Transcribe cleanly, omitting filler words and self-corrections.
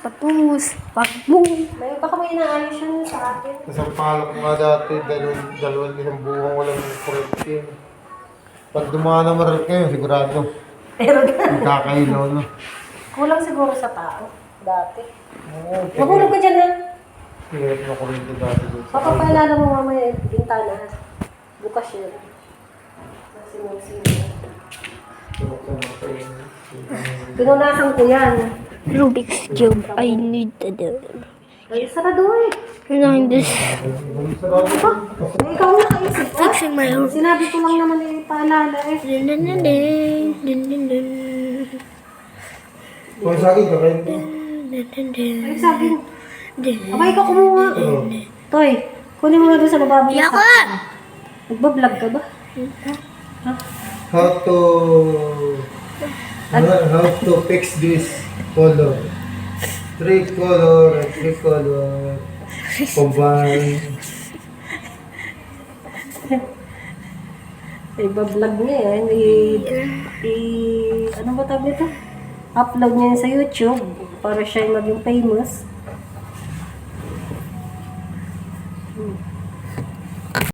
Pagbung. May baka may inaayos yun sa akin. Isang palok nga dati, dalawang isang buwang walang correction. Pag dumaan ng maral kayo, sigurado. Pero Magkakailaw na. kulang siguro sa tao. Dati. Oo, Mahulog ka dyan ha. hirap na kurente dati. Papapaalala mo mamaya yung bintana ha. Bukas yun. Sinusin. Pinunasan ko yan. Rubik's Cube. I need to do. Ay, sarado eh. Remind this. Eh, ikaw na kaisip ha. Fixing my room. Sinabi ko lang naman yung paalala eh. Dun, dun, dun, dun. Dun, dun, dun. Kung sa akin, kakain ko. Dun, dun, dun. Ay, sabi mo. Dun. Abay ka kumuha. Toy, kunin mo nga doon sa bababa. Di ako! Nagbablog ka ba? How to fix this color. Three color. Combine. Iba-vlog niya yan. Ano ba tawag nito? Upload niya yun sa YouTube para siya maging famous.